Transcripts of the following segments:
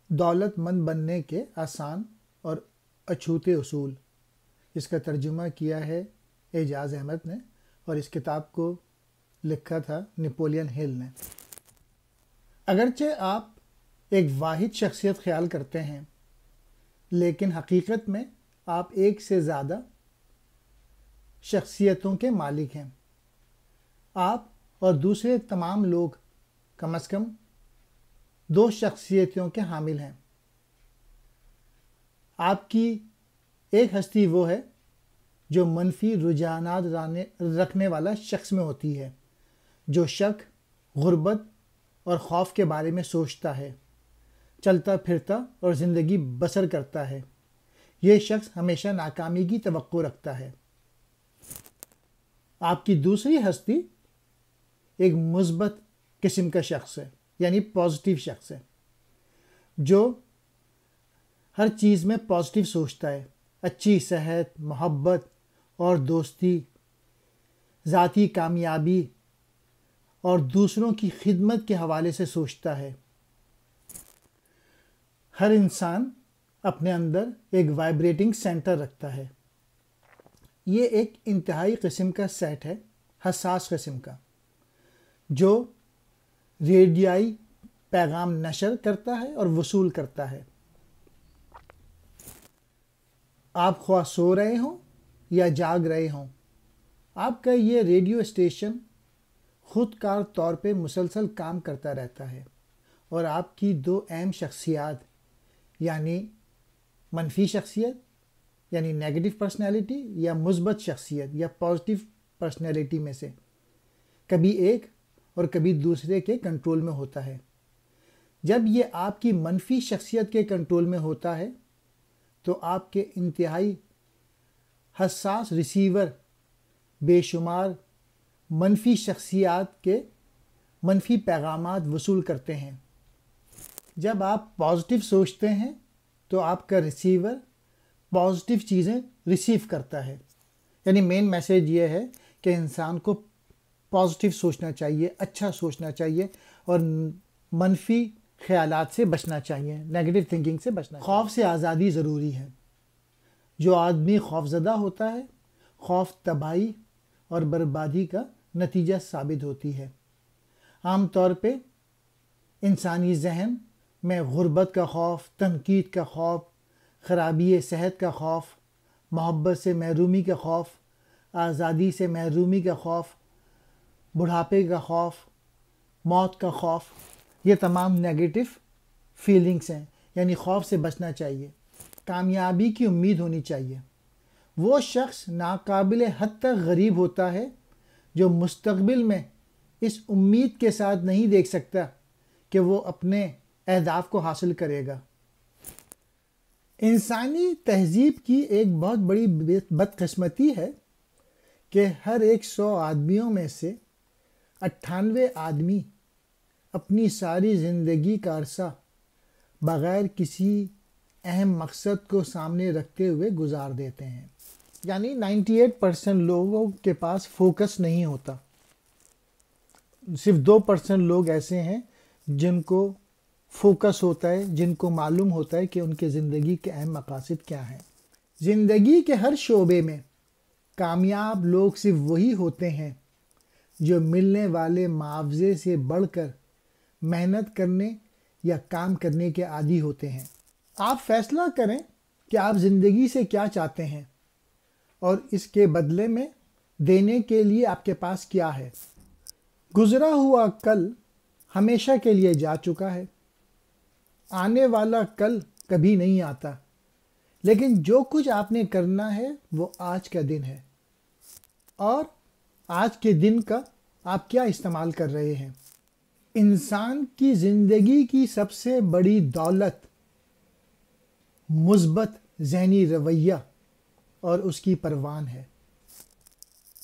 دولت مند بننے کے آسان اور اچھوتے اصول، اس کا ترجمہ کیا ہے اعجاز احمد نے، اور اس کتاب کو لکھا تھا نیپولین ہل نے۔ اگرچہ آپ ایک واحد شخصیت خیال کرتے ہیں، لیکن حقیقت میں آپ ایک سے زیادہ شخصیتوں کے مالک ہیں۔ آپ اور دوسرے تمام لوگ کم از کم 2 شخصیتوں کے حامل ہیں۔ آپ کی ایک ہستی وہ ہے جو منفی رجحانات رکھنے والا شخص میں ہوتی ہے، جو شک، غربت اور خوف کے بارے میں سوچتا ہے، چلتا پھرتا اور زندگی بسر کرتا ہے۔ یہ شخص ہمیشہ ناکامی کی توقع رکھتا ہے۔ آپ کی دوسری ہستی ایک مثبت قسم کا شخص ہے، یعنی پازیٹیو شخص ہے، جو ہر چیز میں پازیٹیو سوچتا ہے، اچھی صحت، محبت اور دوستی، ذاتی کامیابی اور دوسروں کی خدمت کے حوالے سے سوچتا ہے۔ ہر انسان اپنے اندر ایک وائبریٹنگ سینٹر رکھتا ہے۔ یہ ایک انتہائی قسم کا سیٹ ہے، حساس قسم کا، جو ریڈیائی پیغام نشر کرتا ہے اور وصول کرتا ہے۔ آپ خواہ سو رہے ہوں یا جاگ رہے ہوں، آپ کا یہ ریڈیو اسٹیشن خود کار طور پہ مسلسل کام کرتا رہتا ہے، اور آپ کی 2 اہم شخصیات، یعنی منفی شخصیت یعنی نیگیٹو پرسنالٹی یا مثبت شخصیت یا پازیٹیو پرسنالٹی میں سے کبھی ایک اور کبھی دوسرے کے کنٹرول میں ہوتا ہے۔ جب یہ آپ کی منفی شخصیت کے کنٹرول میں ہوتا ہے تو آپ کے انتہائی حساس ریسیور بے شمار منفی شخصیات کے منفی پیغامات وصول کرتے ہیں۔ جب آپ پازیٹیو سوچتے ہیں تو آپ کا ریسیور پازیٹیو چیزیں ریسیو کرتا ہے۔ یعنی مین میسیج یہ ہے کہ انسان کو پازیٹیو سوچنا چاہیے، اچھا سوچنا چاہیے، اور منفی خیالات سے بچنا چاہیے، نیگیٹو تھنکنگ سے بچنا چاہیے۔ خوف سے آزادی ضروری ہے۔ جو آدمی خوفزدہ ہوتا ہے، خوف تباہی اور بربادی کا نتیجہ ثابت ہوتی ہے۔ عام طور پہ انسانی ذہن میں غربت کا خوف، تنقید کا خوف، خرابی صحت کا خوف، محبت سے محرومی کا خوف، آزادی سے محرومی کا خوف، بڑھاپے کا خوف، موت کا خوف، یہ تمام نیگیٹو فیلنگز ہیں۔ یعنی خوف سے بچنا چاہیے۔ کامیابی کی امید ہونی چاہیے۔ وہ شخص ناقابل حد تک غریب ہوتا ہے جو مستقبل میں اس امید کے ساتھ نہیں دیکھ سکتا کہ وہ اپنے اہداف کو حاصل کرے گا۔ انسانی تہذیب کی ایک بہت بڑی بدقسمتی ہے کہ ہر 100 آدمیوں میں سے 98 آدمی اپنی ساری زندگی کا عرصہ بغیر کسی اہم مقصد کو سامنے رکھتے ہوئے گزار دیتے ہیں۔ یعنی 98% لوگوں کے پاس فوکس نہیں ہوتا۔ صرف 2% لوگ ایسے ہیں جن کو فوکس ہوتا ہے، جن کو معلوم ہوتا ہے کہ ان کے زندگی کے اہم مقاصد کیا ہیں۔ زندگی کے ہر شعبے میں کامیاب لوگ صرف وہی ہوتے ہیں جو ملنے والے معاوضے سے بڑھ کر محنت کرنے یا کام کرنے کے عادی ہوتے ہیں۔ آپ فیصلہ کریں کہ آپ زندگی سے کیا چاہتے ہیں اور اس کے بدلے میں دینے کے لیے آپ کے پاس کیا ہے۔ گزرا ہوا کل ہمیشہ کے لیے جا چکا ہے۔ آنے والا کل کبھی نہیں آتا، لیکن جو کچھ آپ نے کرنا ہے وہ آج کا دن ہے، اور آج کے دن کا آپ کیا استعمال کر رہے ہیں۔ انسان کی زندگی کی سب سے بڑی دولت مثبت ذہنی رویہ اور اس کی پروان ہے۔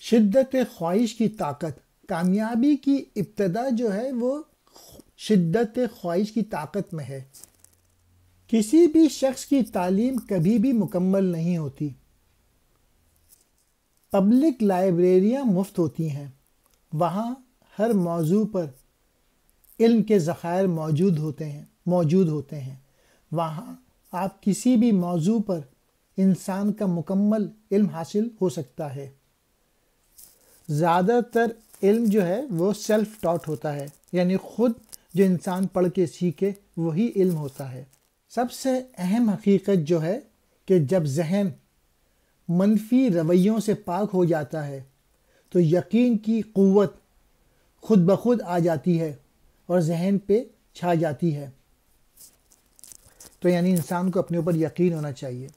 شدت خواہش کی طاقت، کامیابی کی ابتدا جو ہے وہ شدت خواہش کی طاقت میں ہے۔ کسی بھی شخص کی تعلیم کبھی بھی مکمل نہیں ہوتی۔ پبلک لائبریریاں مفت ہوتی ہیں، وہاں ہر موضوع پر علم کے ذخائر موجود ہوتے ہیں۔ وہاں آپ کسی بھی موضوع پر انسان کا مکمل علم حاصل ہو سکتا ہے۔ زیادہ تر علم جو ہے وہ سیلف ٹاٹ ہوتا ہے، یعنی خود جو انسان پڑھ کے سیکھے وہی علم ہوتا ہے۔ سب سے اہم حقیقت جو ہے کہ جب ذہن منفی رویوں سے پاک ہو جاتا ہے تو یقین کی قوت خود بخود آ جاتی ہے اور ذہن پہ چھا جاتی ہے۔ تو یعنی انسان کو اپنے اوپر یقین ہونا چاہیے۔